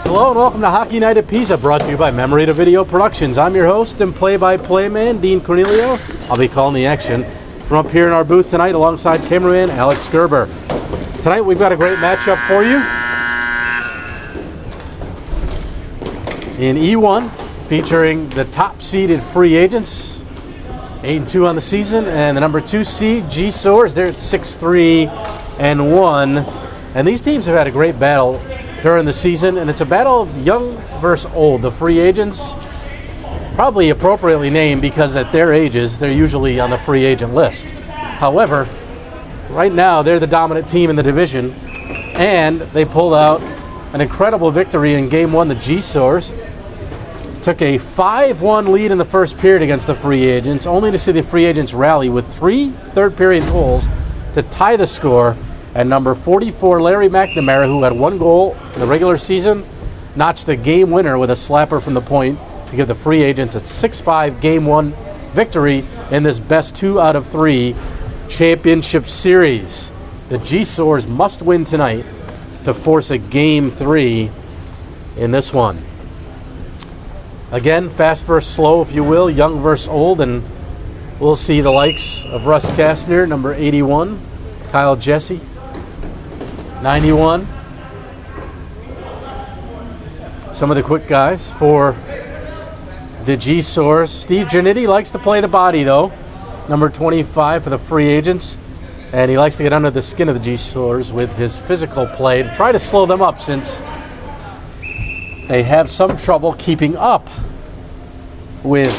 Hello and welcome to Hockey Night at PISA, brought to you by Memory to Video Productions. I'm your host and play-by-play man, Dean Cornelio. I'll be calling the action from up here in our booth tonight alongside cameraman Alex Gerber. Tonight we've got a great matchup for you. In E1, featuring the top-seeded free agents, 8-2 on the season, and the number 2 seed, G-Soars, they're at 6-3-1. And these teams have had a great battle during the season, and it's a battle of young versus old. The free agents, probably appropriately named because at their ages, they're usually on the free agent list. However, right now, they're the dominant team in the division, and they pulled out an incredible victory in Game 1. The G-Soars took a 5-1 lead in the first period against the free agents, only to see the free agents rally with 3 third-period goals to tie the score. And number 44, Larry McNamara, who had 1 goal in the regular season, notched the game winner with a slapper from the point to give the free agents a 6-5 Game 1 victory in this best 2 out of 3 championship series. The G-Soars must win tonight to force a Game 3 in this one. Again, fast versus slow, if you will, young versus old, and we'll see the likes of Russ Kastner, number 81, Kyle Jesse, 91. Some of the quick guys for the G-Soars. Steve Giannitti likes to play the body, though, number 25 for the free agents, and he likes to get under the skin of the G-Soars with his physical play to try to slow them up, since they have some trouble keeping up with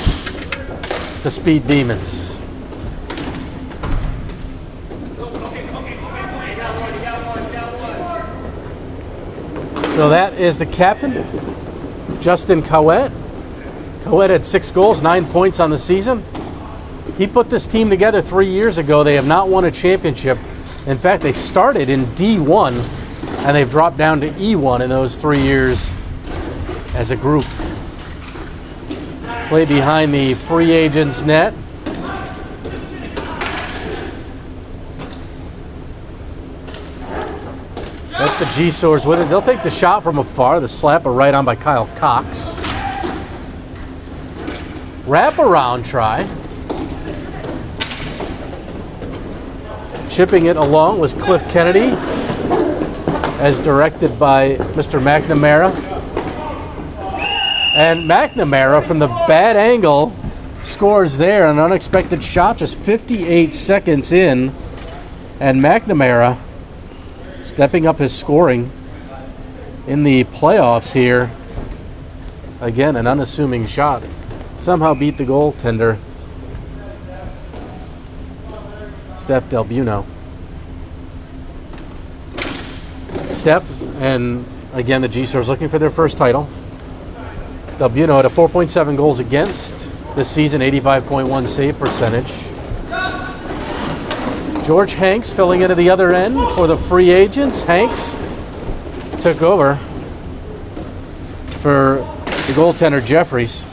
the Speed Demons. So that is the captain, Justin Cowett. Cowett had 6 goals, 9 points on the season. He put this team together 3 years ago. They have not won a championship. In fact, they started in D1, and they've dropped down to E1 in those 3 years as a group. Play behind the free agents' net. That's the G-Soars with it. They'll take the shot from afar. The slapper right on by Kyle Cox. Wraparound try. Chipping it along was Cliff Kennedy, as directed by Mr. McNamara. And McNamara, from the bad angle, scores there. An unexpected shot just 58 seconds in. And McNamara stepping up his scoring in the playoffs here. Again, an unassuming shot. Somehow beat the goaltender, Steph Del Buono. Steph, and again, the G-Soars looking for their first title. Del Buono had a 4.7 goals against this season, 85.1 save percentage. George Hanks filling into the other end for the free agents. Hanks took over for the goaltender Jeffries.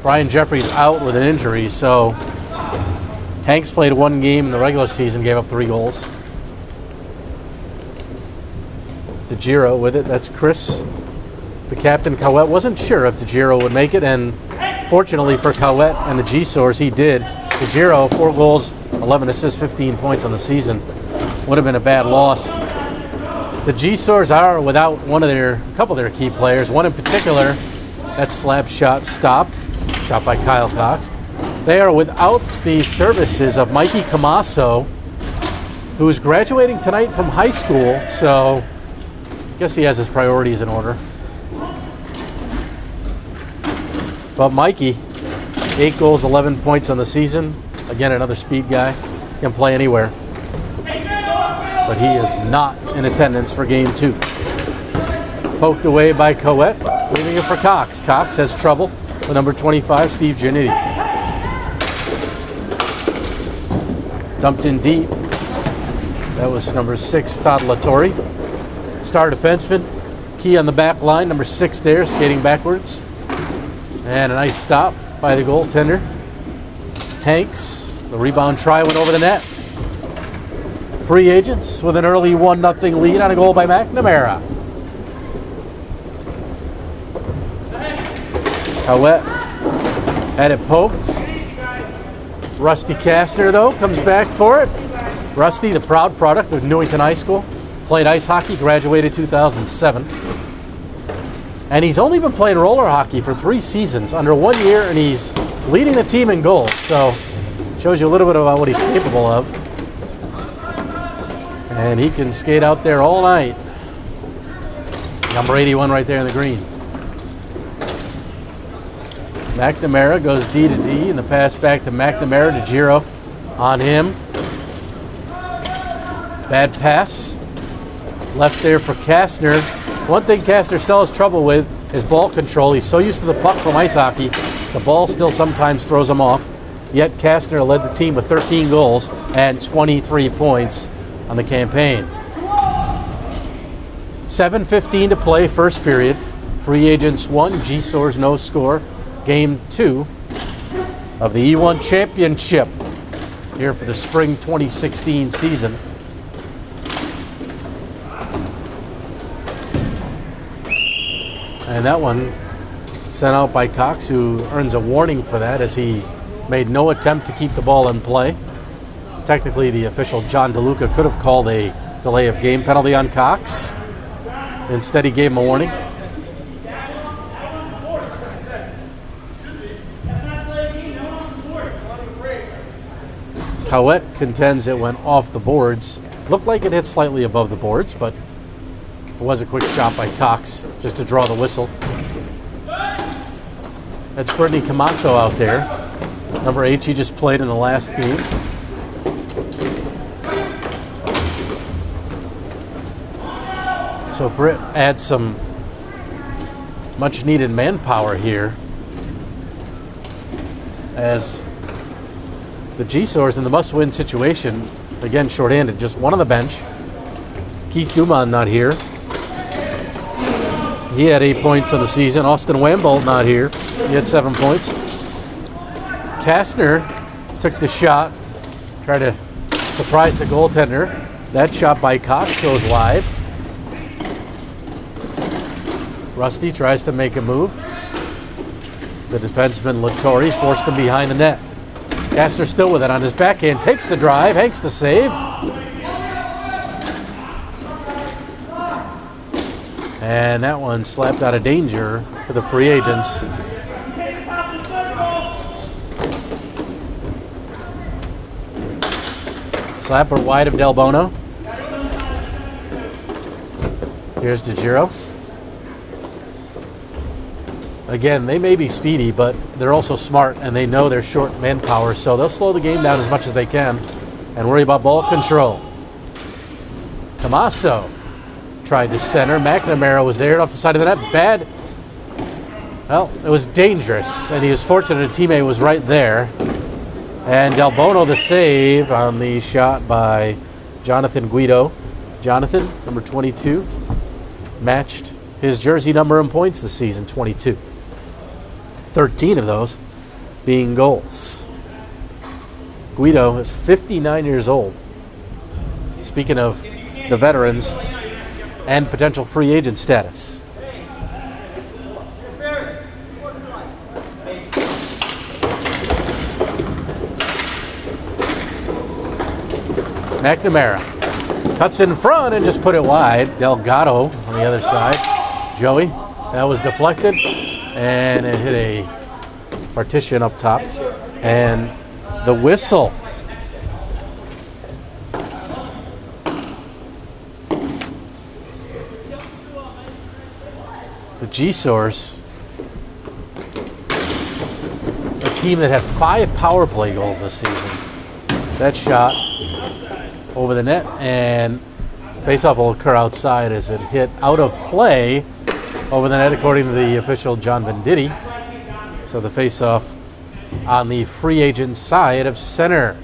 Brian Jeffries out with an injury, so Hanks played 1 game in the regular season, gave up 3 goals. DeGiro with it. That's Chris, the captain. Cowett wasn't sure if DeGiro would make it, and fortunately for Cowett and the G-Soars, he did. DeGiro, 4 goals, 11 assists, 15 points on the season. Would have been a bad loss. The G-Soars are without a couple of their key players. One in particular, that slap shot stopped. Shot by Kyle Cox. They are without the services of Mikey Camasso, who is graduating tonight from high school, so I guess he has his priorities in order. But Mikey, 8 goals, 11 points on the season. Again, another speed guy. Can play anywhere. But he is not in attendance for Game 2. Poked away by Cowett, leaving it for Cox. Cox has trouble with number 25, Steve Giannitti. Dumped in deep. That was number 6, Todd Latore. Star defenseman. Key on the back line, number 6 there, skating backwards. And a nice stop by the goaltender. Hanks, the rebound try went over the net. Free agents with an early 1-0 lead on a goal by McNamara. Howett had it poked. Rusty Kastner, though, comes back for it. Rusty, the proud product of Newington High School, played ice hockey, graduated 2007. And he's only been playing roller hockey for 3 seasons, under 1 year, and he's leading the team in goals. So, shows you a little bit about what he's capable of. And he can skate out there all night. Number 81 right there in the green. McNamara goes D to D, and the pass back to McNamara to Giro on him. Bad pass. Left there for Kastner. One thing Kastner still has trouble with is ball control. He's so used to the puck from ice hockey, the ball still sometimes throws him off. Yet Kastner led the team with 13 goals and 23 points on the campaign. 7:15 to play, first period. Free Agents 1, G-Source no score. Game 2 of the E1 Championship here for the spring 2016 season. And that one sent out by Cox, who earns a warning for that as he made no attempt to keep the ball in play. Technically, the official John DeLuca could have called a delay of game penalty on Cox. Instead, he gave him a warning. Howett contends it went off the boards. Looked like it hit slightly above the boards, but it was a quick shot by Cox just to draw the whistle. That's Brittany Camasso out there. Number 8, she just played in the last game. So Britt adds some much needed manpower here as the G-Source in the must-win situation, again shorthanded, just one on the bench. Keith Duman not here. He had 8 points on the season. Austin Wambold not here. He had 7 points. Kastner took the shot, tried to surprise the goaltender. That shot by Cox goes wide. Rusty tries to make a move. The defenseman Lattori forced him behind the net. Kastner still with it on his backhand, takes the drive, Hanks the save. And that one slapped out of danger for the Free Agents. Slapper wide of Del Bono. Here's DeGiro. Again, they may be speedy, but they're also smart, and they know they're short manpower, so they'll slow the game down as much as they can and worry about ball control. Camasso tried to center. McNamara was there off the side of the net. Bad. Well, it was dangerous, and he was fortunate a teammate was right there. And Del Bono the save on the shot by Jonathan Guido. Jonathan, number 22, matched his jersey number in points this season, 22. 13 of those being goals. Guido is 59 years old. Speaking of the veterans and potential free agent status. McNamara cuts in front and just put it wide. Delgado on the other side. Joey, that was deflected, and it hit a partition up top. And the whistle. The G-Source, a team that had 5 power play goals this season. That shot over the net, and faceoff will occur outside as it hit out of play over the net, according to the official John Venditti. So the faceoff on the free agent side of center.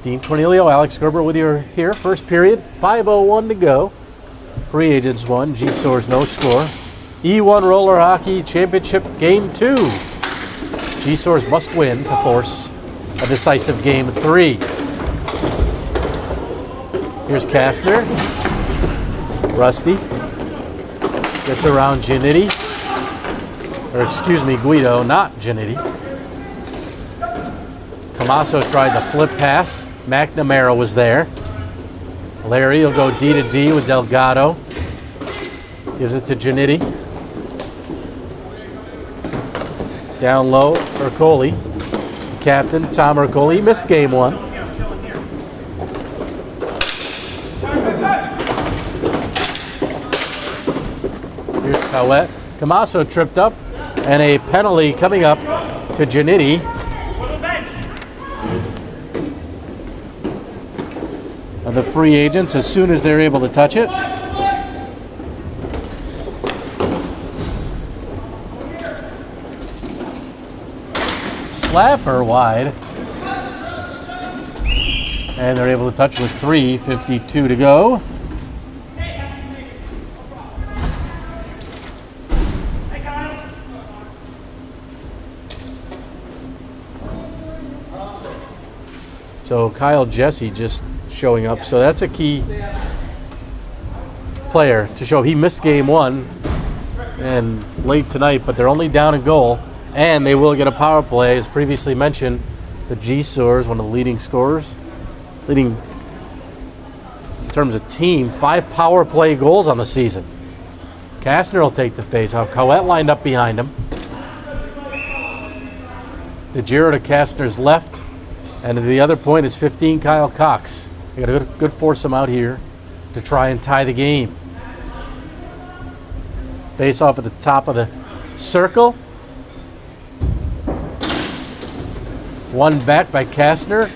Dean Cornelio, Alex Gerber with you here. First period, 5:01 to go. Free Agents 1, G-Source no score. E1 Roller Hockey Championship Game 2. G-Source must win to force a decisive Game 3. Here's Kastner. Rusty gets around Giannitti. Or excuse me, Guido, not Giannitti. Camasso tried the flip pass. McNamara was there. Larry will go D to D with Delgado. Gives it to Giannitti. Down low, Ercoli. Captain, Tom Ercoli. He missed game one. Here's Cowett. Camasso tripped up. And a penalty coming up to Giannitti. The free agents as soon as they're able to touch it. Slapper wide. And they're able to touch with 3:52 to go. So Kyle Jesse just showing up. So that's a key player to show. He missed game one and late tonight, but they're only down a goal. And they will get a power play. As previously mentioned, the G-Soars, one of the leading scorers. Leading in terms of team, 5 power play goals on the season. Kastner will take the face-off. Cowett lined up behind him. The Giro to Kastner's left. And at the other point is 15, Kyle Cox. They got a good foursome out here to try and tie the game. Face off at the top of the circle. One back by Kastner.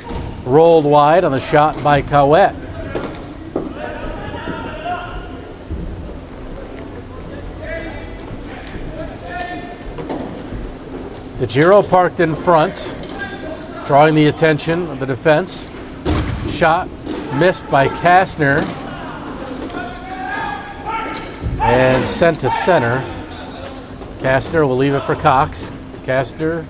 Rolled wide on the shot by Cowett. The Giro parked in front, drawing the attention of the defense. Shot missed by Kastner and sent to center. Kastner will leave it for Cox. Kastner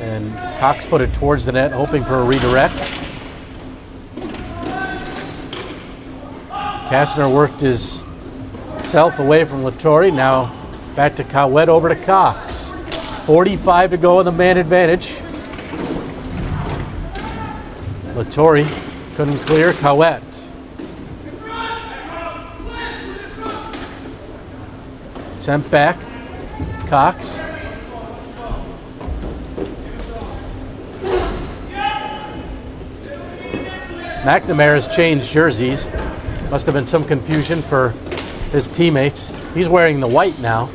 and Cox put it towards the net, hoping for a redirect. Kastner worked himself away from Latore. Now back to Cowett, over to Cox. 45 to go in the man advantage. Latore couldn't clear. Cowett. Sent back. Cox. McNamara's changed jerseys. Must have been some confusion for his teammates. He's wearing the white now.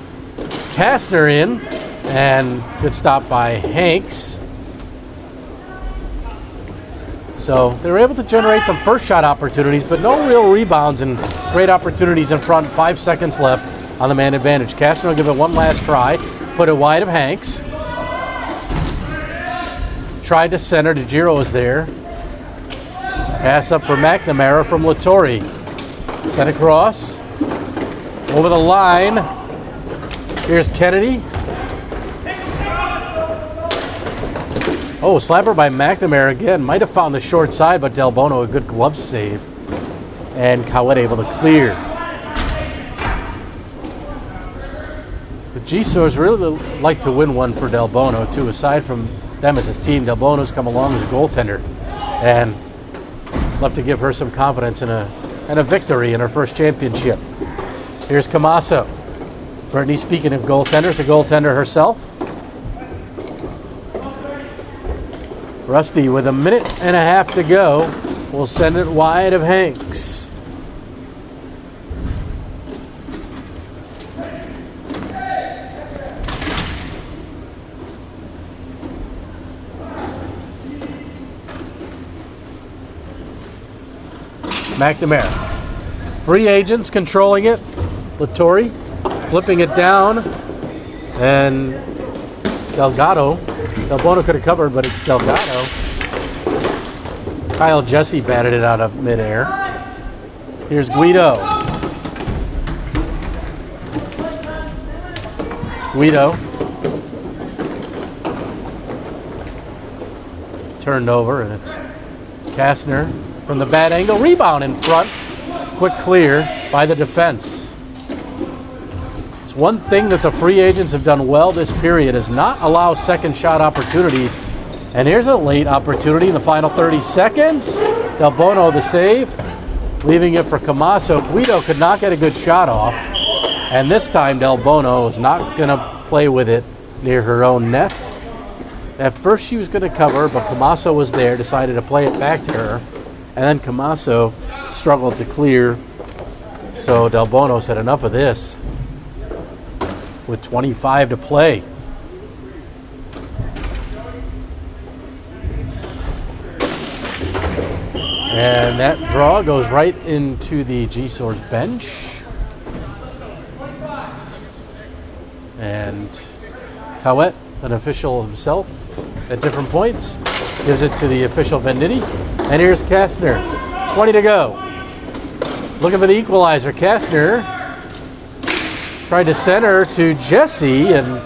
Kastner in, and good stop by Hanks. So they were able to generate some first shot opportunities, but no real rebounds and great opportunities in front. 5 seconds left on the man advantage. Kastner will give it one last try. Put it wide of Hanks. Tried to center. DeGiro was there. Pass up for McNamara from Latore. Sent across. Over the line. Here's Kennedy. Oh, slapper by McNamara again. Might have found the short side, but Del Bono a good glove save. And Cowett able to clear. The G-Soars really like to win one for Del Bono, too. Aside from them as a team, Del Bono's come along as a goaltender. And love to give her some confidence in a victory in her first championship. Here's Camasso. Brittany, speaking of goaltenders, a goaltender herself. Rusty, with 1.5 minutes to go, will send it wide of Hanks. McNamara. Free agents controlling it. Latore flipping it down. And Delgado. Del Bono could have covered, but it's Delgado. Kyle Jesse batted it out of midair. Here's Guido. Guido. Turned over, and it's Kastner from the bad angle. Rebound in front. Quick clear by the defense. It's one thing that the free agents have done well this period is not allow second shot opportunities. And here's a late opportunity in the final 30 seconds. Del Bono the save, leaving it for Camasso. Guido could not get a good shot off. And this time Del Bono is not going to play with it near her own net. At first she was going to cover, but Camasso was there, decided to play it back to her. And then Camasso struggled to clear. So Del Bono said enough of this with 25 to play. And that draw goes right into the G-Source bench. And Cowett, an official himself at different points, gives it to the official Venditti. And here's Kastner, 20 to go. Looking for the equalizer. Kastner tried to center to Jesse and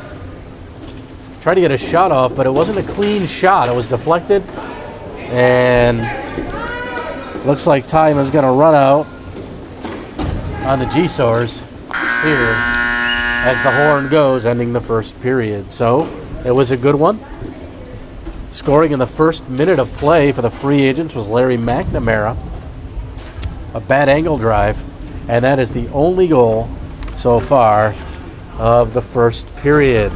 tried to get a shot off, but it wasn't a clean shot. It was deflected. And looks like time is going to run out on the G-Source here as the horn goes, ending the first period. So it was a good one. Scoring in the first minute of play for the free agents was Larry McNamara. A bad angle drive, and that is the only goal so far of the first period.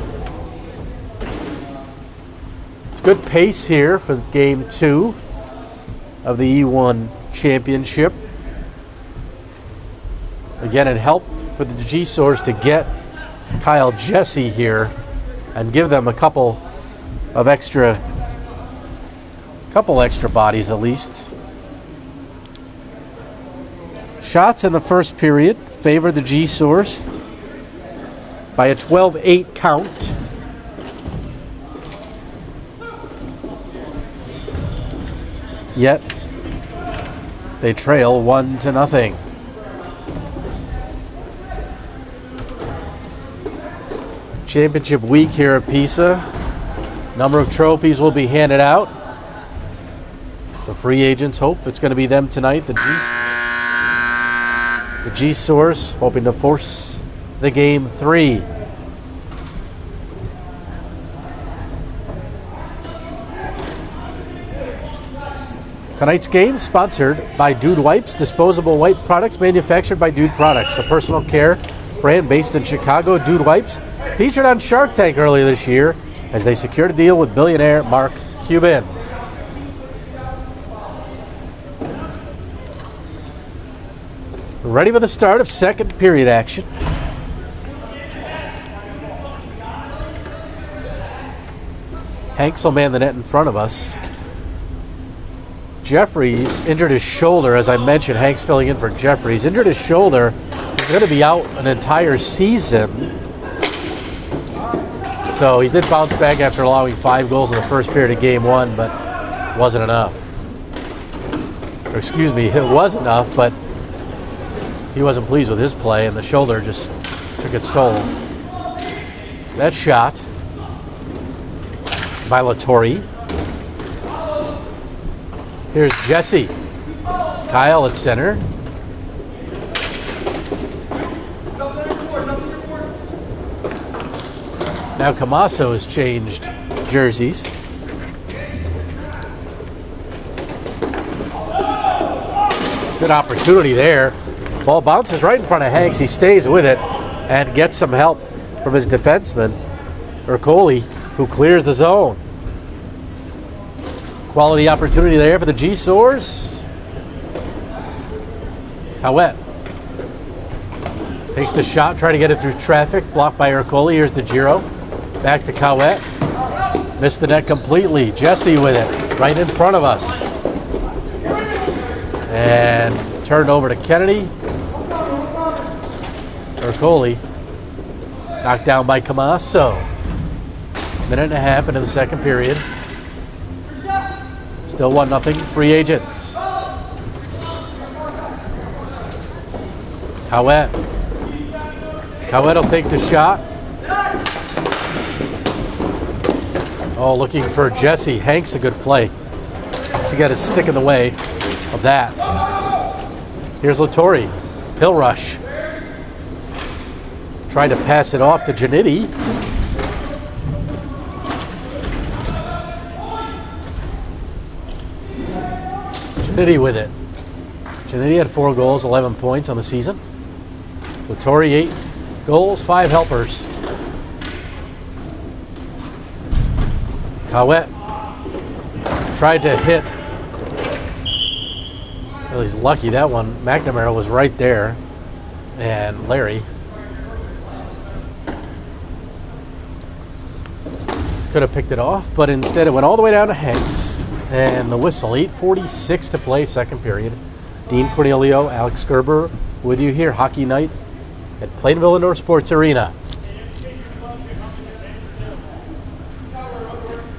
It's good pace here for game 2 of the E1 championship. Again, it helped for the G-Source to get Kyle Jesse here and give them a couple extra bodies at least. Shots in the first period favor the G-Source by a 12-8 count. Yet they trail 1-0. Championship week here at PISA. Number of trophies will be handed out. The free agents hope it's going to be them tonight. The G-Source hoping to force the game 3. Tonight's game sponsored by Dude Wipes, disposable wipe products manufactured by Dude Products, a personal care brand based in Chicago. Dude Wipes featured on Shark Tank earlier this year as they secured a deal with billionaire Mark Cuban. Ready for the start of second period action. Hanks will man the net in front of us. Jeffries injured his shoulder, as I mentioned. Hanks filling in for Jeffries. Injured his shoulder. He's going to be out an entire season. So he did bounce back after allowing 5 goals in the first period of game 1, but wasn't enough. Or excuse me, it was enough, but he wasn't pleased with his play, and the shoulder just took its toll. That shot by Latore. Here's Jesse. Kyle at center. Now Camasso has changed jerseys. Good opportunity there. Ball bounces right in front of Hanks. He stays with it and gets some help from his defenseman, Ercole, who clears the zone. Quality opportunity there for the G-Source. Cowett takes the shot, trying to get it through traffic. Blocked by Ercole. Here's DeGiro. Back to Cowett. Missed the net completely. Jesse with it right in front of us. And turned over to Kennedy. Ercole knocked down by Camasso. Minute and a half into the second period. Still 1-0, free agents. Cowett. Cowett will take the shot. Oh, looking for Jesse. Hanks, a good play to get his stick in the way of that. Here's Latore. He'll rush. Tried to pass it off to Giannitti. Giannitti with it. Giannitti had 4 goals, 11 points on the season. Vittori 8 goals, 5 helpers. Cowett tried to hit. Well, he's lucky that one. McNamara was right there. And Larry could have picked it off, but instead it went all the way down to Hanks. And the whistle, 8:46 to play, second period. Dean Cornelio, Alex Gerber with you here, Hockey Night at Plainville Indoor Sports Arena.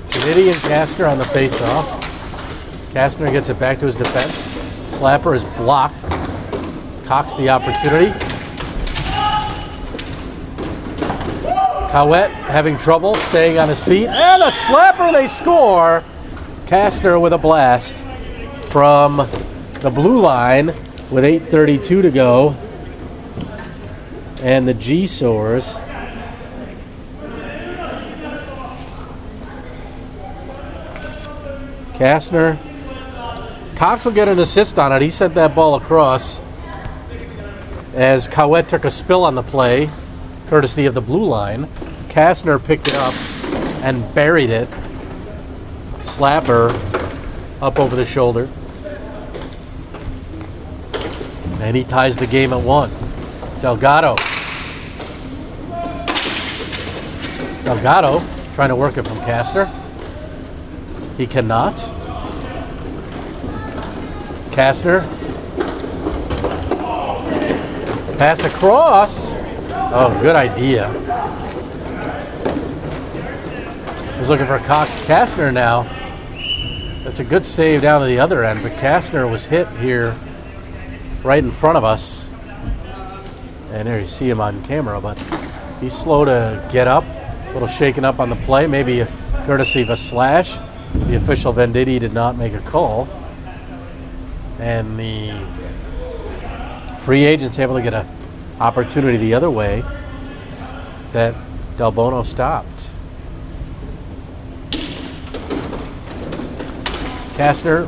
Giannitti and Kastner on the face-off. Kastner gets it back to his defense. Slapper is blocked. Cox the opportunity. Cowett having trouble staying on his feet. And a slapper, they score! Kastner with a blast from the blue line with 8:32 to go. And the G-Soars Kastner. Cox will get an assist on it. He sent that ball across as Cowett took a spill on the play, courtesy of the blue line. Kastner picked it up and buried it. Slapper up over the shoulder. And he ties the game at 1. Delgado. Delgado trying to work it from Kastner. He cannot. Kastner. Pass across. Oh, good idea. I was looking for Cox. Kastner now. That's a good save down to the other end, but Kastner was hit here right in front of us. And there you see him on camera, but he's slow to get up. A little shaken up on the play, maybe courtesy of a slash. The official Venditti did not make a call. And the free agent's able to get an opportunity the other way that Del Bono stopped. Kastner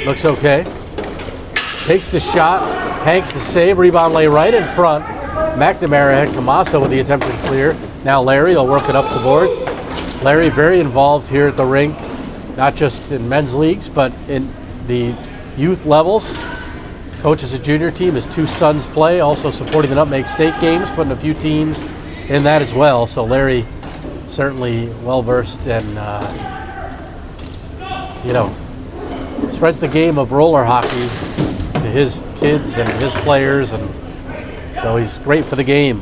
looks okay. Takes the shot. Hanks the save. Rebound lay right in front. McNamara had Camasso with the attempted clear. Now Larry will work it up the boards. Larry very involved here at the rink, not just in men's leagues, but in the youth levels. Coaches a junior team. His 2 sons play, also supporting the Nutmeg State games, putting a few teams in that as well. So Larry certainly well-versed and, spreads the game of roller hockey to his kids and his players, and so he's great for the game.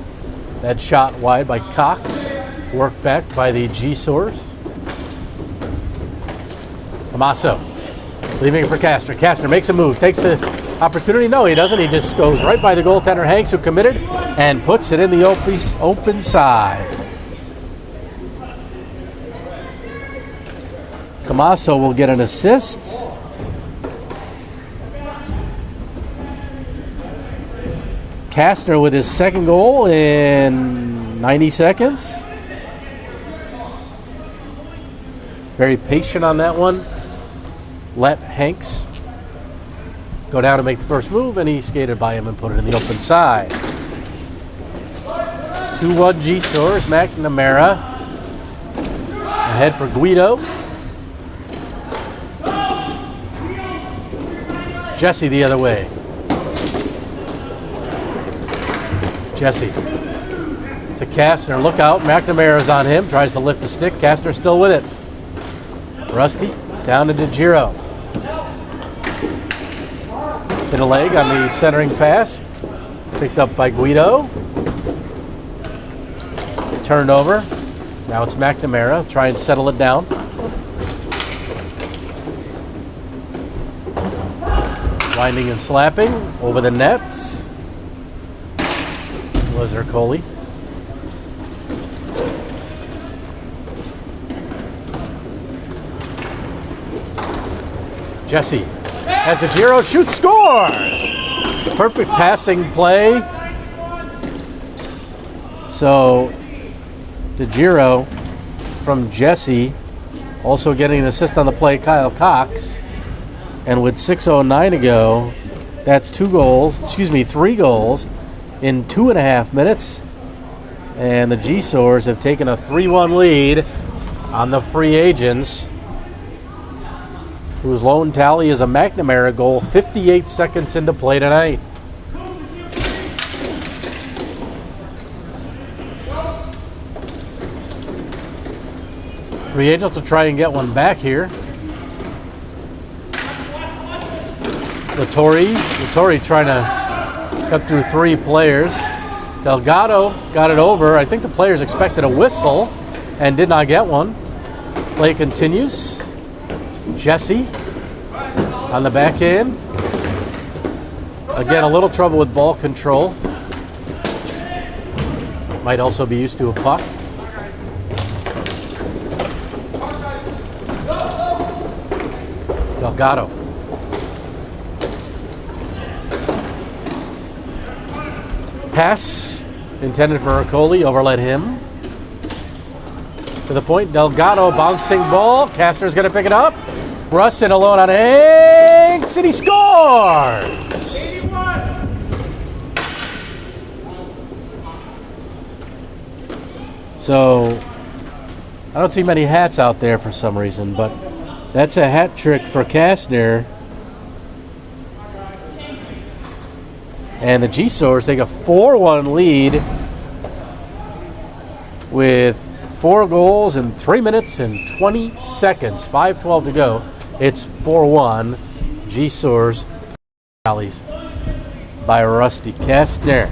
That shot wide by Cox, worked back by the G-Soars. Camasso leaving it for Kastner. Kastner makes a move, takes the opportunity. No, he doesn't. He just goes right by the goaltender, Hanks, who committed, and puts it in the open side. Camasso will get an assist. Kastner with his second goal in 90 seconds. Very patient on that one. Let Hanks go down to make the first move, and he skated by him and put it in the open side. 2-1 G-Soars. McNamara ahead for Guido. Jesse the other way. Jesse to Kastner. Look out. McNamara's on him. Tries to lift the stick. Kastner still with it. Rusty down to DeGiro. Hit a leg on the centering pass. Picked up by Guido. Turned over. Now it's McNamara. Try and settle it down. Winding and slapping over the nets. Was Ercoli. Jesse as DeGiro shoots, scores! Perfect passing play So DeGiro from Jesse, also getting an assist on the play, Kyle Cox. And with 6:09 to go, that's 3 goals in 2.5 minutes. And the G-Soars have taken a 3-1 lead on the free agents, whose lone tally is a McNamara goal 58 seconds into play tonight. Free agents will try and get one back here. Latore trying to cut through 3 players. Delgado got it over. I think the players expected a whistle and did not get one. Play continues. Jesse on the backhand. Again, a little trouble with ball control. Might also be used to a puck. Delgado. Pass intended for Ercoli, overled him. To the point, Delgado, bouncing ball. Kastner's going to pick it up. Rustin alone on Hanks, and he scores! 81. So, I don't see many hats out there for some reason, but that's a hat trick for Kastner. And the G-Soars take a 4-1 lead with 4 goals in 3 minutes and 20 seconds. 5:12 to go. It's 4-1. G-Soars rallies by Rusty Kastner.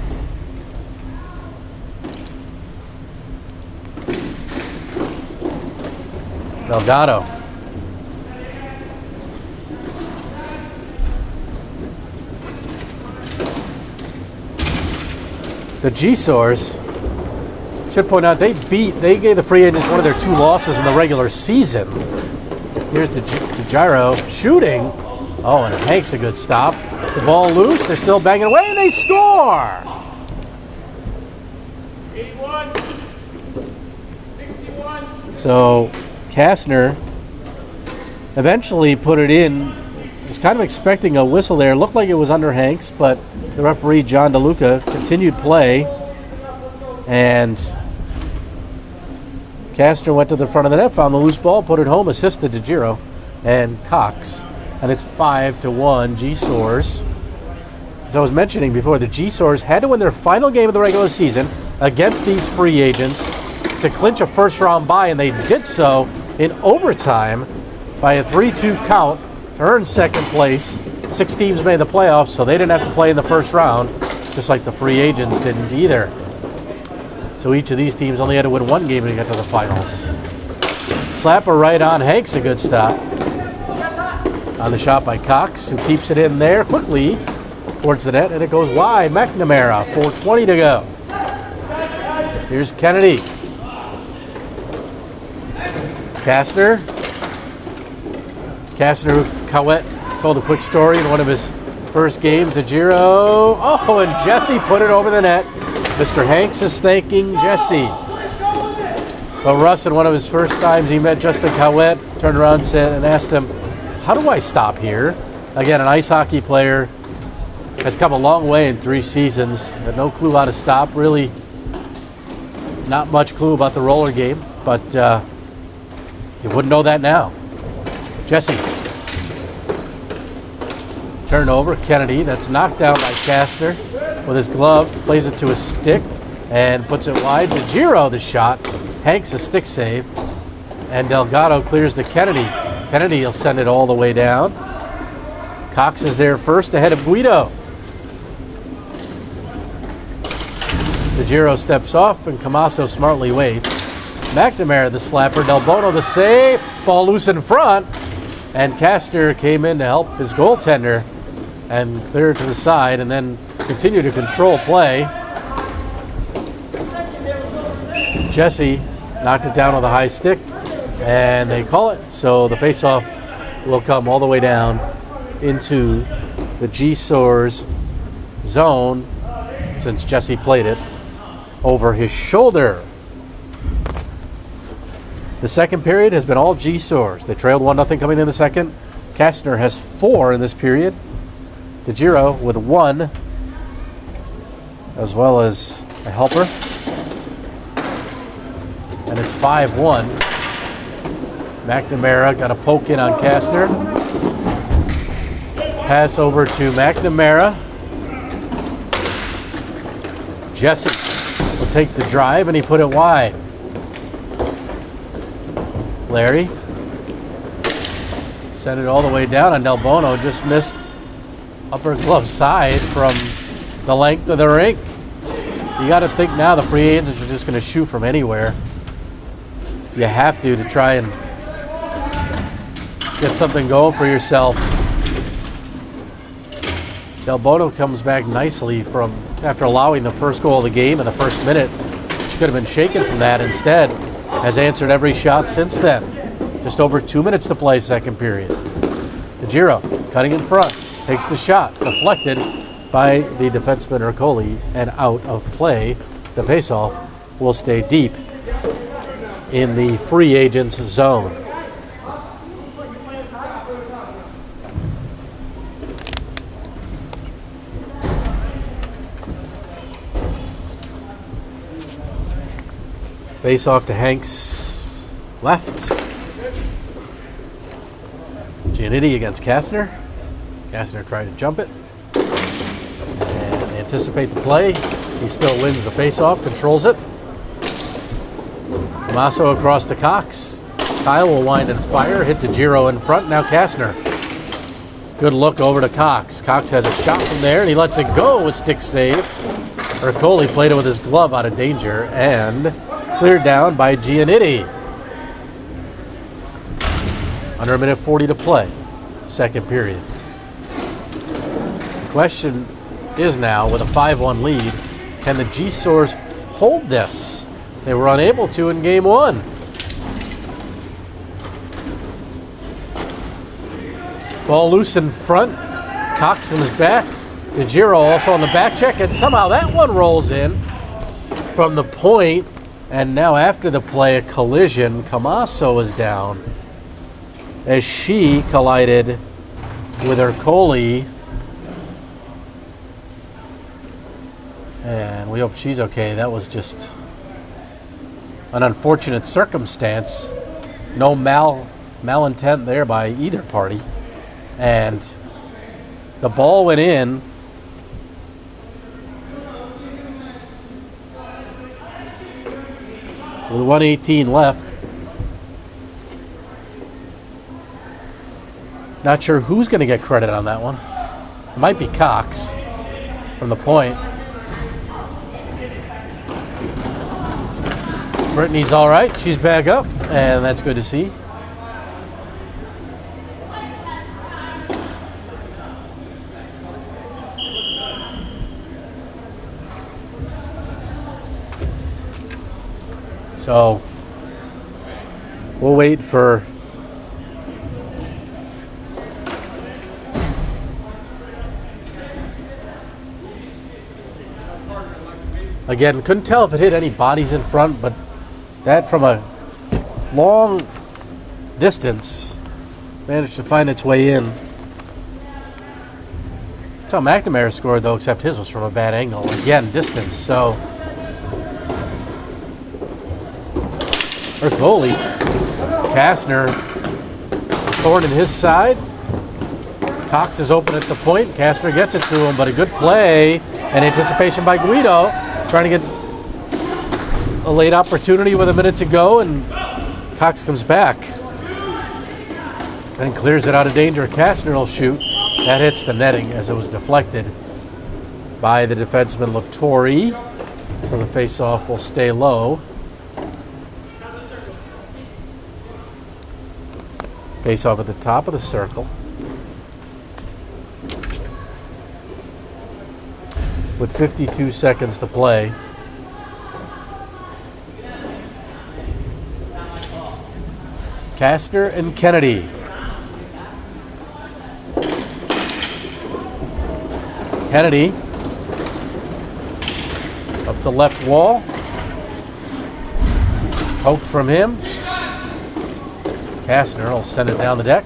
Delgado. The G-Soars, should point out, they gave the free agents one of their 2 losses in the regular season. Here's DeGiro shooting. Oh, and Hank's a good stop. The ball loose, they're still banging away, and they score! 81, 61. So, Kastner eventually put it in. Was kind of expecting a whistle there. Looked like it was under Hanks, but the referee, John DeLuca, continued play. And Kastner went to the front of the net, found the loose ball, put it home, assisted DeGiro and Cox. And it's 5-1 G-Soars. As I was mentioning before, the G-Soars had to win their final game of the regular season against these free agents to clinch a first-round bye, and they did so in overtime by a 3-2 count to earn second place. 6 teams made the playoffs, so they didn't have to play in the first round, just like the free agents didn't either. So each of these teams only had to win 1 game to get to the finals. Slapper right on Hanks, a good stop. On the shot by Cox, who keeps it in there quickly towards the net, and it goes wide. McNamara, 4:20 to go. Here's Kennedy. Kastner, Cowett told a quick story in one of his first games. DeGiro, oh, and Jesse put it over the net. Mr. Hanks is thanking Jesse. But Russ, in one of his first times he met Justin Cowett, turned around and asked him, how do I stop here? Again, an ice hockey player, has come a long way in 3 seasons. Had no clue how to stop, really not much clue about the roller game, but you wouldn't know that now. Jesse. Turnover, Kennedy, that's knocked down by Kastner with his glove, plays it to his stick and puts it wide. DeGiro, the shot. Hanks, a stick save. And Delgado clears to Kennedy. Kennedy will send it all the way down. Cox is there first ahead of Guido. DeGiro steps off and Camasso smartly waits. McNamara, the slapper. Del Bono, the save. Ball loose in front. And Kastner came in to help his goaltender and clear it to the side and then continue to control play. Jesse knocked it down with a high stick, and they call it. So the faceoff will come all the way down into the G-Soars zone since Jesse played it. over his shoulder. The second period has been all G-Source. They trailed 1-0 coming in the second. Kastner has 4 in this period. DeGiro with 1, as well as a helper. And it's 5-1. McNamara got a poke in on Kastner. Pass over to McNamara. Jesse will take the drive, and he put it wide. Larry sent it all the way down, and Del Bono just missed upper glove side from the length of the rink. You got to think now the free agents are just going to shoot from anywhere. You have to try and get something going for yourself. Del Bono comes back nicely from after allowing the first goal of the game in the first minute. She could have been shaken from that. Instead, has answered every shot since then. Just over 2 minutes to play second period. DeGiro cutting in front, takes the shot, deflected by the defenseman Ercoli and out of play. The faceoff will stay deep in the free agents zone. Face off to Hanks left. Giannitti against Kastner. Kastner tried to jump it and anticipate the play. He still wins the face-off, controls it. Tommaso across to Cox. Kyle will wind and fire, hit DeGiro in front. Now Kastner. Good look over to Cox. Cox has a shot from there, and he lets it go with stick save. Ercoli played it with his glove out of danger and cleared down by Giannitti. Under 1:40 to play, second period. The question is now, with a 5-1 lead, can the G-Source hold this? They were unable to in game 1. Ball loose in front. Cox comes back. DeGiro also on the back check, and somehow that one rolls in from the point. And now after the play, a collision. Tommaso is down as she collided with Ercoli. And we hope she's okay. That was just an unfortunate circumstance. No malintent there by either party. And the ball went in. With 1:18 left. Not sure who's going to get credit on that one. It might be Cox from the point. Brittany's all right. She's back up, and that's good to see. So we'll wait for again, couldn't tell if it hit any bodies in front, but that from a long distance managed to find its way in. That's how McNamara scored, though, except his was from a bad angle. Again, distance. So Ercoli, Kastner, thorn in his side. Cox is open at the point. Kastner gets it to him, but a good play and anticipation by Guido, trying to get a late opportunity with a minute to go, and Cox comes back and clears it out of danger. Kastner will shoot. That hits the netting as it was deflected by the defenseman Lectori, so the face-off will stay low. Face off at the top of the circle. With 52 seconds to play. Kastner and Kennedy. Kennedy up the left wall. Poked from him. Kastner will send it down the deck.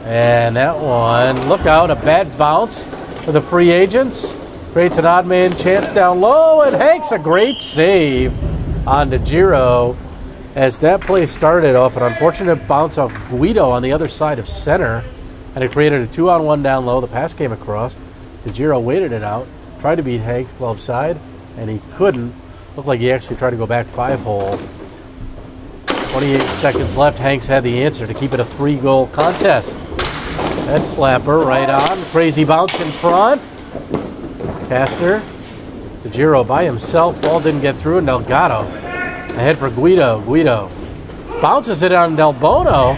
And that one, look out, a bad bounce for the free agents. Creates an odd man chance down low, and Hanks a great save on DeGiro as that play started off an unfortunate bounce off Guido on the other side of center, and it created a 2-on-1 down low. The pass came across. DeGiro waited it out, tried to beat Hanks glove side, and he couldn't. Looked like he actually tried to go back 5-hole. 28 seconds left. Hanks had the answer to keep it a 3-goal contest. That slapper right on. Crazy bounce in front. Kastner. DeGiro by himself. Ball didn't get through, and Delgado ahead for Guido. Guido bounces it on Del Bono,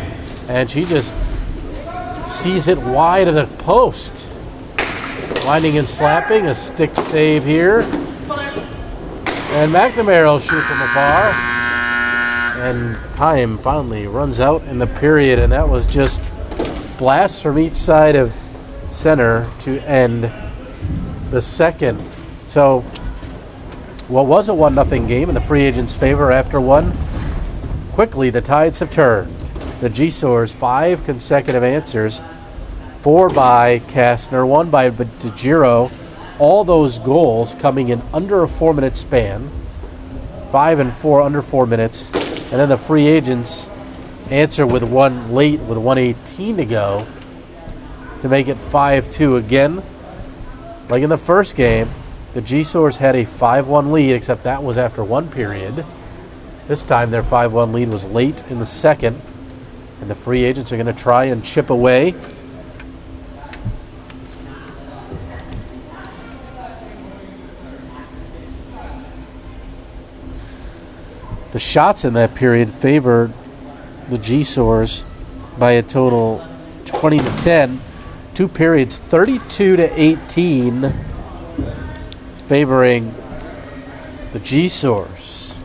and she just sees it wide of the post. Winding and slapping. A stick save here. And McNamara will shoot from afar. And time finally runs out in the period, and that was just blasts from each side of center to end the second. So what was a 1-0 game in the free agents' favor after one, quickly the tides have turned. The G-Sour's 5 consecutive answers, 4 by Kastner, 1 by DeGiro, all those goals coming in under a 4-minute span, 5 and 4 under 4 minutes, and then the free agents answer with one late with 1:18 to go to make it 5-2 again. Like in the first game, the G-Source had a 5-1 lead, except that was after one period. This time their 5-1 lead was late in the second, and the free agents are going to try and chip away. The shots in that period favored the G-Source by a total 20-10. 2 periods, 32-18, favoring the G-Source.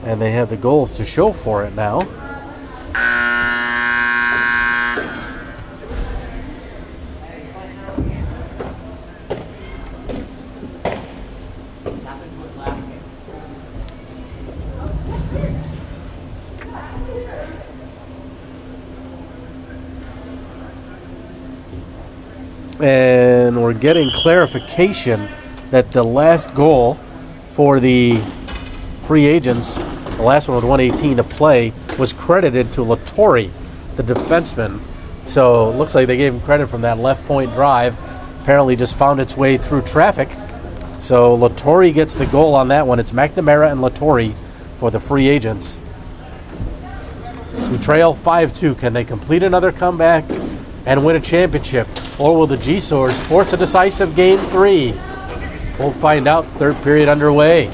And they have the goals to show for it now. And we're getting clarification that the last goal for the free agents, the last one with 1:18 to play, was credited to Lattori, the defenseman. So it looks like they gave him credit from that left point drive. Apparently just found its way through traffic. So Lattori gets the goal on that one. It's McNamara and Lattori for the free agents. We trail 5-2. Can they complete another comeback and win a championship? Or will the G-Source force a decisive Game 3? We'll find out. Third period underway.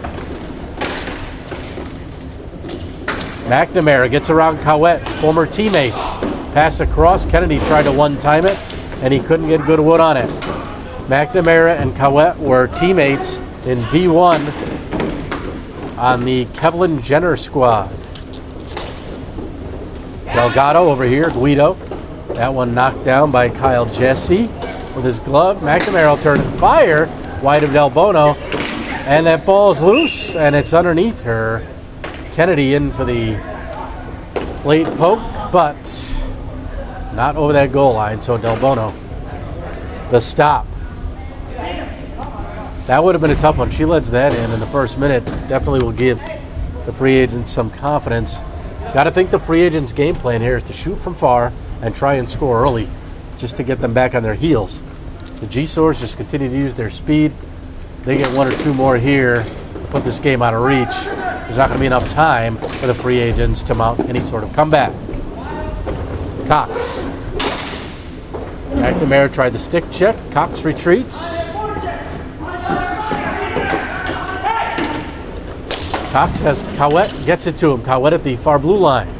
McNamara gets around Cowett, former teammates. Pass across. Kennedy tried to one-time it, and he couldn't get good wood on it. McNamara and Cowett were teammates in D1 on the Kevlin Jenner squad. Delgado over here, Guido. That one knocked down by Kyle Jesse with his glove. McNamara will turn and fire wide of Del Bono. And that ball's loose, and it's underneath her. Kennedy in for the late poke, but not over that goal line, so Del Bono, the stop. That would have been a tough one. She lets that in the first minute. Definitely will give the free agents some confidence. Got to think the free agents' game plan here is to shoot from far and try and score early just to get them back on their heels. The G-Source just continue to use their speed. They get 1 or 2 more here to put this game out of reach. There's not going to be enough time for the free agents to mount any sort of comeback. Cox. McNamara tried the stick check. Cox retreats. Cox has Cowett, gets it to him. Cowett at the far blue line.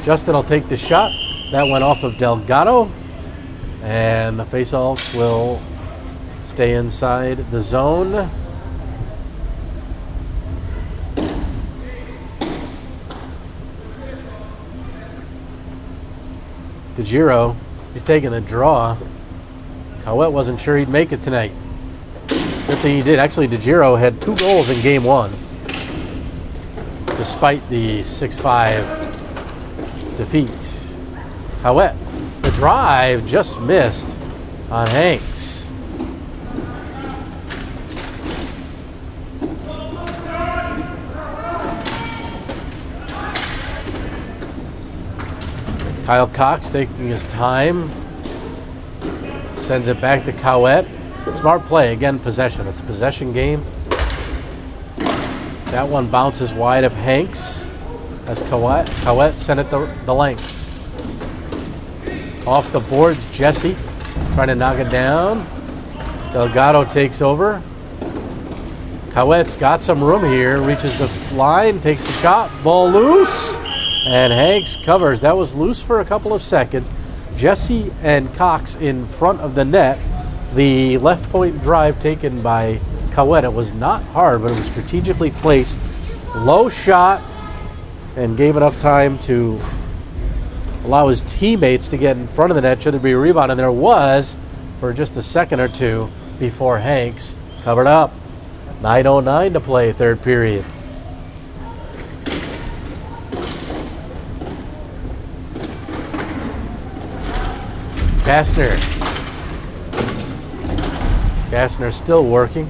Justin will take the shot. That went off of Delgado, and the faceoff will stay inside the zone. DeGiro, he's taking the draw. Cowett wasn't sure he'd make it tonight. Good thing he did. Actually, DeGiro had 2 goals in game 1, despite the 6-5 defeat. Howett, the drive just missed on Hanks. Kyle Cox taking his time. Sends it back to Howett. Smart play. Again, possession. It's a possession game. That one bounces wide of Hanks. As Howett sent it the length. Off the boards, Jesse trying to knock it down. Delgado takes over. Howett's got some room here. Reaches the line, takes the shot. Ball loose. And Hanks covers. That was loose for a couple of seconds. Jesse and Cox in front of the net. The left point drive taken by Howett. It was not hard, but it was strategically placed. Low shot, and gave enough time to allow his teammates to get in front of the net should there be a rebound, and there was for just a second or two before Hanks covered up. 9:09 to play, third period. Kastner still working.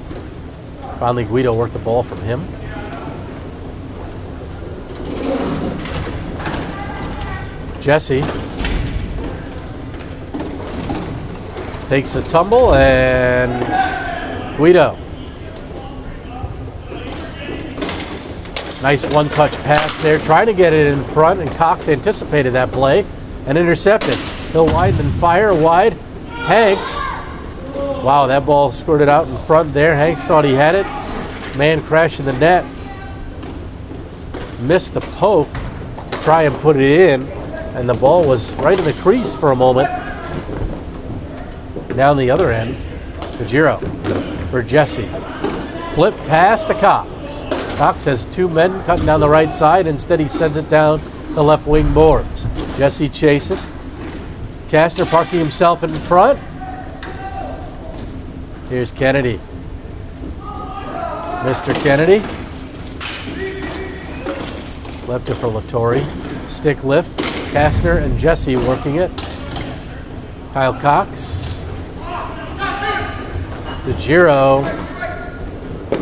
Finally, Guido worked the ball from him. Jesse takes a tumble, and Guido. Nice one-touch pass there, trying to get it in front, and Cox anticipated that play and intercepted. He'll widen and fire wide. Hanks. Wow, that ball squirted out in front there. Hanks thought he had it. Man crashed in the net. Missed the poke to try and put it in, and the ball was right in the crease for a moment. Down the other end, DeGiro for Jesse. Flip pass to Cox. Cox has 2 men cutting down the right side. Instead, he sends it down the left wing boards. Jesse chases. Kastner parking himself in front. Here's Kennedy. Mr. Kennedy. Left it for Latore. Stick lift. Kastner and Jesse working it. Kyle Cox. DeGiro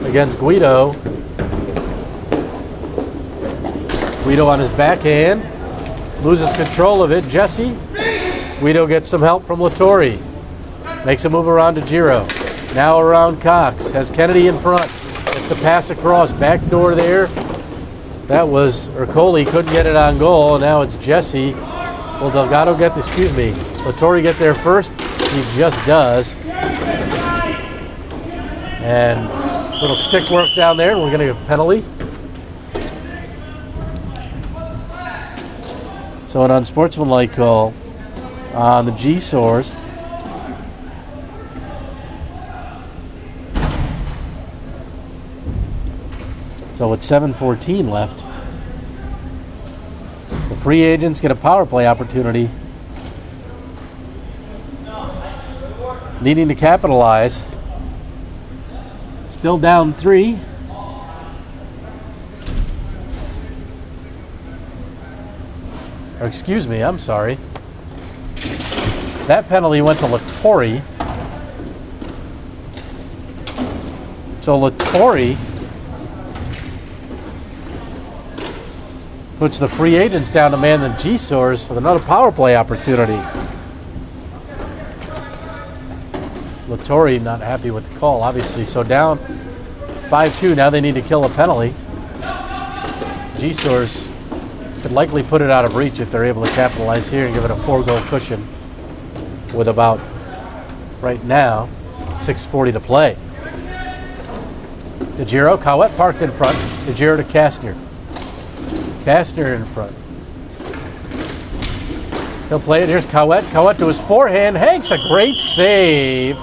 against Guido. Guido on his backhand. Loses control of it. Jesse. Guido gets some help from Latore. Makes a move around DeGiro. Now around Cox. Has Kennedy in front. Gets the pass across. Back door there. That was Ercole. Couldn't get it on goal. And now it's Jesse. Will Delgado get the, Latore get there first? He just does. And little stick work down there. We're going to get a penalty. So an unsportsmanlike call on the G-Soars. So with 7:14 left, the free agents get a power play opportunity. Needing to capitalize. Still down 3. Or excuse me, I'm sorry. That penalty went to Latore. So Latore puts the free agents down to man the G-Soars with another power play opportunity. Latore not happy with the call, obviously. So down 5-2. Now they need to kill a penalty. G-Soars could likely put it out of reach if they're able to capitalize here and give it a 4-goal cushion with about, right now, 6:40 to play. DeGiro, Howett parked in front. DeGiro to Kastner. Kastner in front. He'll play it. Here's Howett. Howett to his forehand. Hanks, a great save.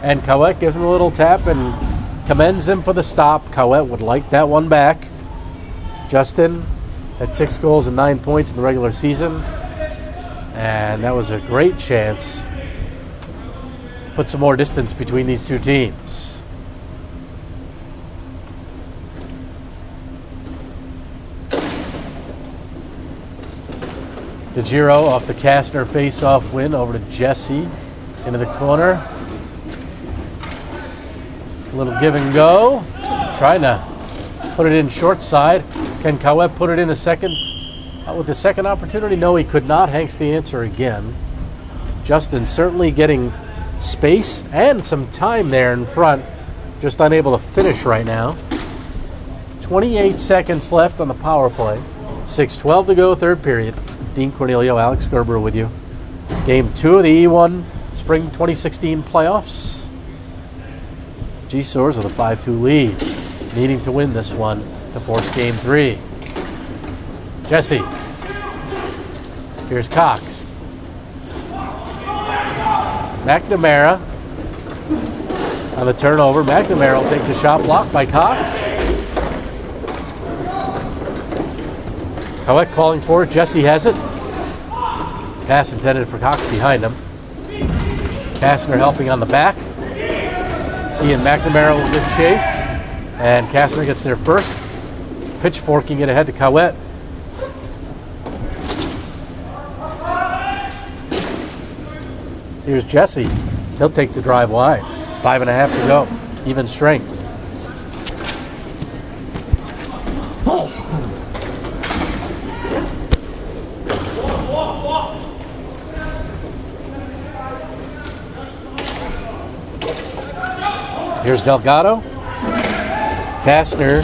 And Howett gives him a little tap and commends him for the stop. Howett would like that one back. Justin had 6 goals and 9 points in the regular season. And that was a great chance to put some more distance between these two teams. DeGiro off the Kastner face-off win over to Jesse into the corner. A little give and go. Trying to put it in short side. Can Cowett put it in a second? With the second opportunity? No, he could not. Hanks the answer again. Justin certainly getting space and some time there in front. Just unable to finish right now. 28 seconds left on the power play. 6:12 to go, third period. Dean Cornelio, Alex Gerber with you. Game 2 of the E1 Spring 2016 playoffs. G-Soars with a 5-2 lead. Needing to win this one to force Game 3. Jesse. Here's Cox. McNamara on the turnover. McNamara will take the shot blocked by Cox. Cowett calling for it. Jesse has it. Pass intended for Cox behind him. Kastner helping on the back. He and McNamara will give chase. And Kastner gets there first. Pitchforking it ahead to Cowett. Here's Jesse. He'll take the drive wide. 5.5 to go. Even strength. Here's Delgado. Kastner.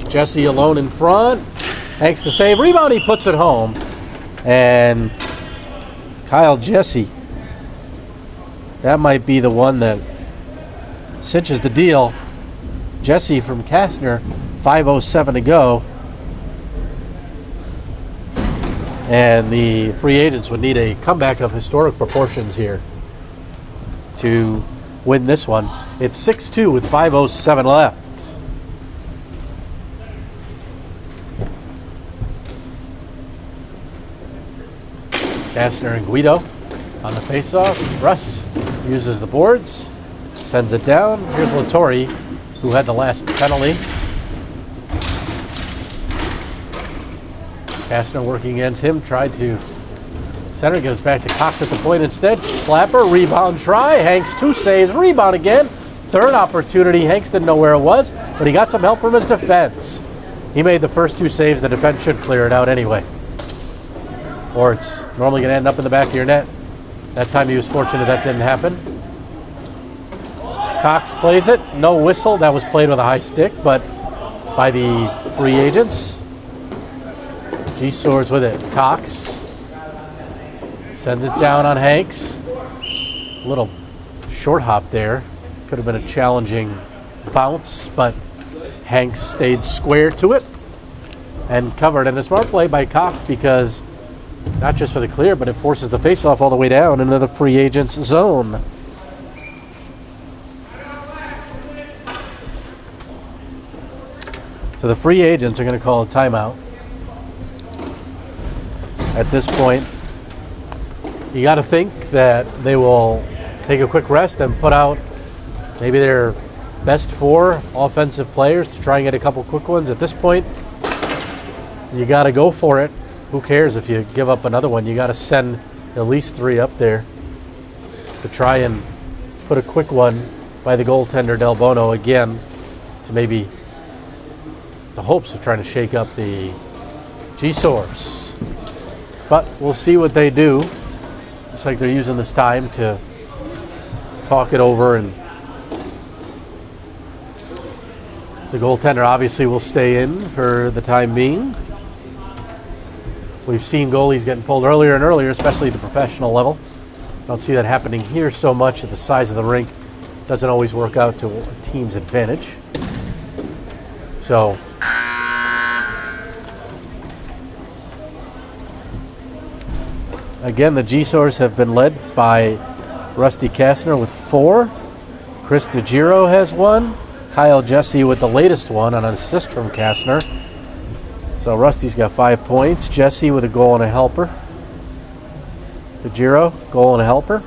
Jesse alone in front. Hanks the save. Rebound, he puts it home. And Kyle Jesse. That might be the one that cinches the deal. Jesse from Kastner. 5:07 to go. And the free agents would need a comeback of historic proportions here to win this one. It's 6-2 with 5:07 left. Kastner and Guido on the faceoff. Russ uses the boards, sends it down. Here's Latorre, who had the last penalty. Kastner working against him, tried to center, goes back to Cox at the point instead. Slapper, rebound try. Hanks 2 saves, rebound again. Third opportunity. Hanks didn't know where it was, but he got some help from his defense. He made the first 2 saves. The defense should clear it out anyway. Or it's normally going to end up in the back of your net. That time he was fortunate that didn't happen. Cox plays it. No whistle. That was played with a high stick, but by the free agents. G-Soars with it. Cox sends it down on Hanks. A little short hop there. Could have been a challenging bounce, but Hanks stayed square to it and covered. And a smart play by Cox because not just for the clear, but it forces the faceoff all the way down into the free agent's zone. So the free agents are going to call a timeout. At this point, you got to think that they will take a quick rest and put out maybe their best 4 offensive players to try and get a couple quick ones. At this point, you got to go for it. Who cares if you give up another one? You got to send at least 3 up there to try and put a quick one by the goaltender Del Bono again to maybe the hopes of trying to shake up the G-Soars. But we'll see what they do. Looks like they're using this time to talk it over, and the goaltender obviously will stay in for the time being. We've seen goalies getting pulled earlier and earlier, especially at the professional level. I don't see that happening here so much at the size of the rink. Doesn't always work out to a team's advantage. So, again, the G-Soars have been led by Rusty Kastner with 4. Chris DeGiro has 1. Kyle Jesse with the latest one on an assist from Kastner. So Rusty's got 5 points. Jesse with a goal and a helper. DeGiro, goal and a helper.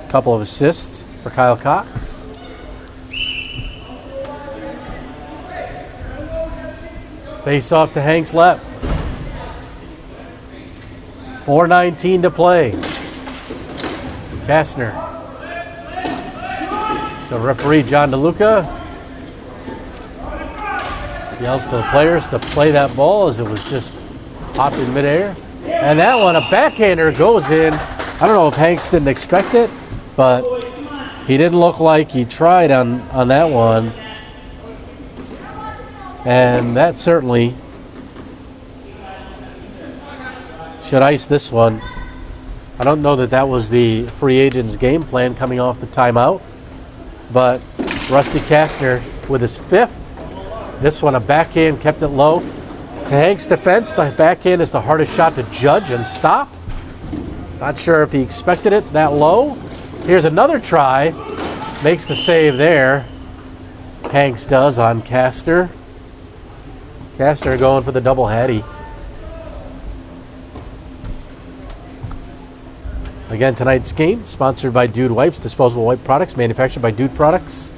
A couple of assists for Kyle Cox. Face off to Hank's left. 4:19 to play. Kastner. The referee, John DeLuca, yells to the players to play that ball as it was just popped in midair. And that one, a backhander goes in. I don't know if Hanks didn't expect it, but he didn't look like he tried on that one. And that certainly should ice this one. I don't know that that was the free agent's game plan coming off the timeout, but Rusty Kastner with his 5th. This one, a backhand, kept it low. To Hank's defense, the backhand is the hardest shot to judge and stop. Not sure if he expected it that low. Here's another try. Makes the save there. Hanks does on Kastner. Kastner going for the double hattie. Again, tonight's game sponsored by Dude Wipes, disposable wipe products manufactured by Dude Products.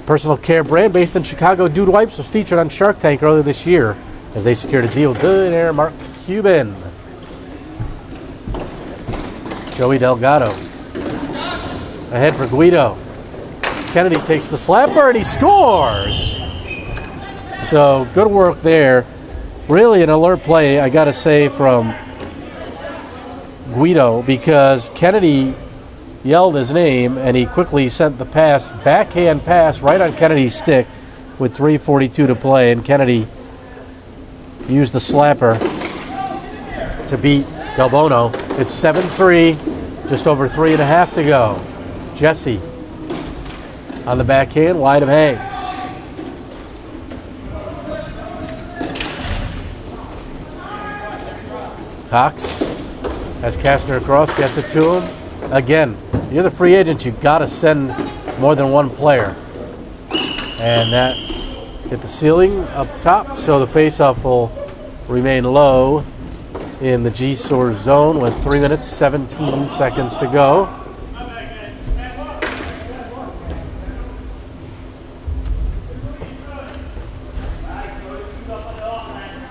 Personal care brand based in Chicago. Dude Wipes was featured on Shark Tank earlier this year as they secured a deal with billionaire Mark Cuban. Joey Delgado. Ahead for Guido. Kennedy takes the slapper and he scores. So good work there. Really an alert play, I got to say, from Guido, because Kennedy yelled his name and he quickly sent the pass, backhand pass, right on Kennedy's stick with 3:42 to play, and Kennedy used the slapper to beat Del Bono. It's 7-3, just over 3.5 to go. Jesse on the backhand, wide of Hanks. Cox has Kastner across, gets it to him. Again, you're the free agent, you've got to send more than one player. And that hit the ceiling up top, so the faceoff will remain low in the G-Source zone with 3 minutes, 17 seconds to go.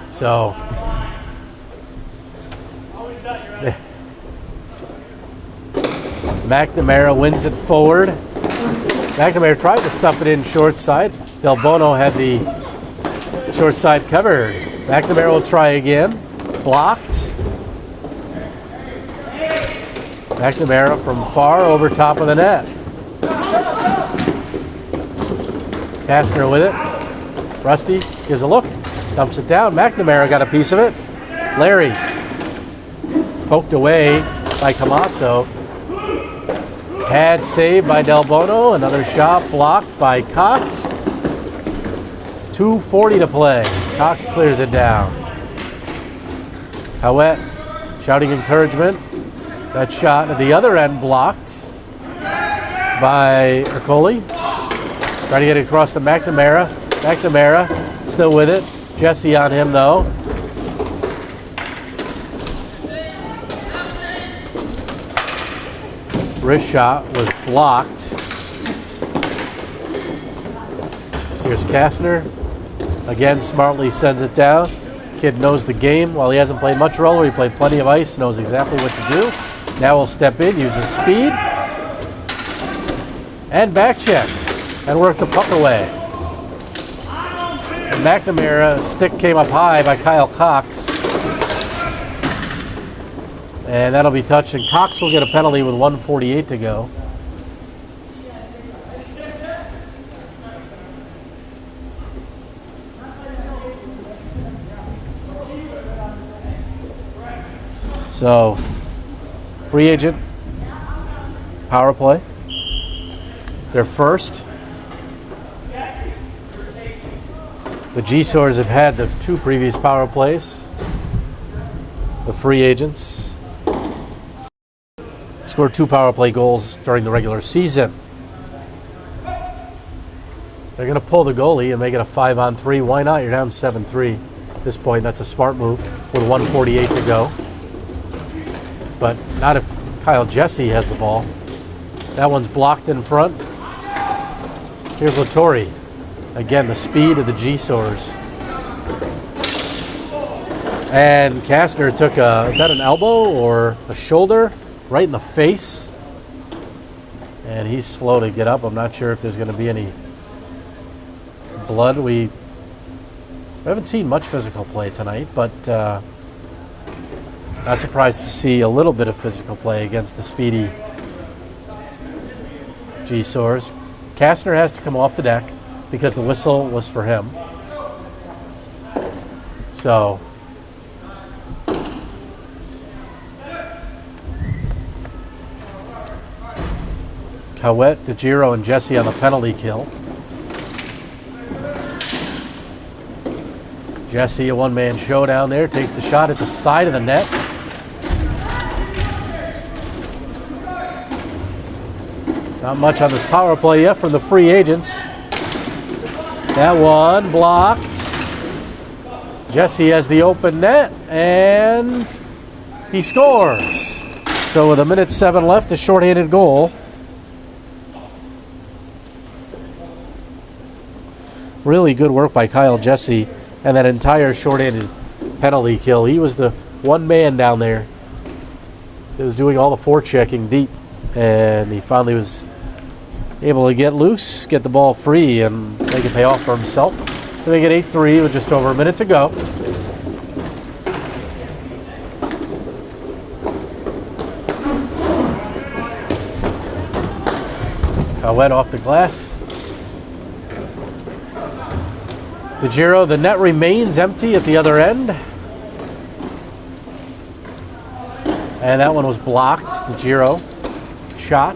So McNamara wins it forward. McNamara tried to stuff it in short side. Del Bono had the short side covered. McNamara will try again. Blocked. McNamara from far over top of the net. Kastner with it. Rusty gives a look. Dumps it down. McNamara got a piece of it. Larry poked away by Camasso. Pad saved by Del Bono. Another shot blocked by Cox. 2:40 to play. Cox clears it down. Howett shouting encouragement. That shot at the other end blocked by Ercoli. Trying to get it across to McNamara. McNamara still with it. Jesse on him though. Wrist shot was blocked. Here's Kastner. Again, smartly sends it down. Kid knows the game. While he hasn't played much roller, he played plenty of ice, knows exactly what to do. Now he'll step in, use his speed, and back check, and work the puck away. And McNamara's stick came up high by Kyle Cox. And that'll be touched, and Cox will get a penalty with 1:48 to go. So, free agent, power play. They're first. The G-Sours have had the 2 previous power plays. The free agents scored 2 power play goals during the regular season. They're going to pull the goalie and make it a 5-on-3. Why not? You're down 7-3. At this point, that's a smart move with 1:48 to go. But not if Kyle Jesse has the ball. That one's blocked in front. Here's Latore. Again, the speed of the G-Sours. And Kastner took is that an elbow or a shoulder? Right in the face. And he's slow to get up. I'm not sure if there's going to be any blood. We haven't seen much physical play tonight, but not surprised to see a little bit of physical play against the speedy G-Soars. Kastner has to come off the deck because the whistle was for him. So Cowett, DeGiro, and Jesse on the penalty kill. Jesse, a one-man show down there, takes the shot at the side of the net. Not much on this power play yet from the free agents. That one blocked. Jesse has the open net, and he scores. So with 1:07 left, a shorthanded goal. Really good work by Kyle Jesse and that entire shorthanded penalty kill. He was the one man down there that was doing all the forechecking deep, and he finally was able to get loose, get the ball free, and make it pay off for himself to make it 8-3 with just over a minute to go. Wet off the glass. DeGiro, the net remains empty at the other end. And that one was blocked. DeGiro shot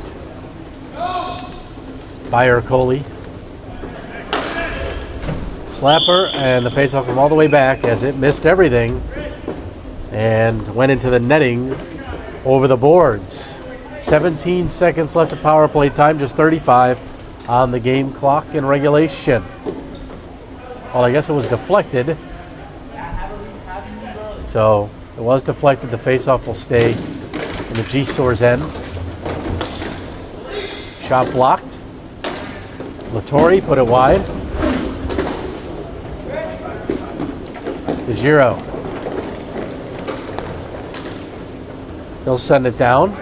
by Ercoli. Slapper, and the faceoff from all the way back as it missed everything and went into the netting over the boards. 17 seconds left of power play time, just 35 on the game clock in regulation. Well, I guess it was deflected. So it was deflected. The faceoff will stay in the G-Soars end. Shot blocked. Latore put it wide. DeGiro. He'll send it down.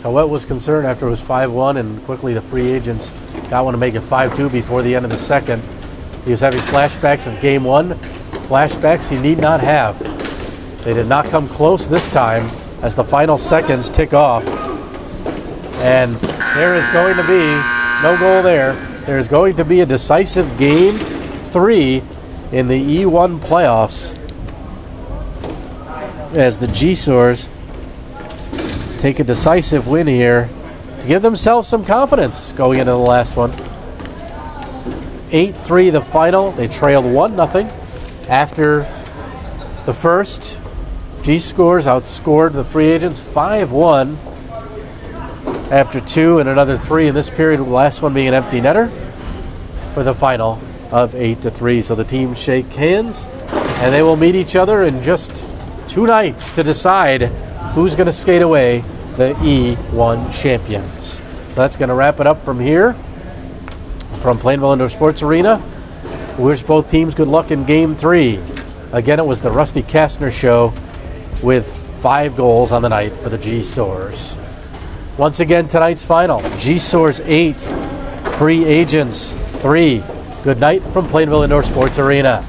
Cowett was concerned after it was 5-1, and quickly the free agents got one to make it 5-2 before the end of the second. He was having flashbacks of game one, flashbacks he need not have. They did not come close this time as the final seconds tick off. And there is going to be no goal there. There is going to be a decisive game 3 in the E1 playoffs as the G-Soars take a decisive win here to give themselves some confidence going into the last one. 8-3 the final. They trailed 1-0 after the first. G-Soars outscored the free agents 5-1 after 2 and another 3 in this period, the last one being an empty netter for the final of 8-3. So the teams shake hands and they will meet each other in just 2 nights to decide who's going to skate away the E1 champions. So that's going to wrap it up from here from Plainville Indoor Sports Arena. We wish both teams good luck in Game 3. Again, it was the Rusty Kastner Show with 5 goals on the night for the G-Soars. Once again, tonight's final, G-Soars 8, Free Agents 3. Good night from Plainville Indoor Sports Arena.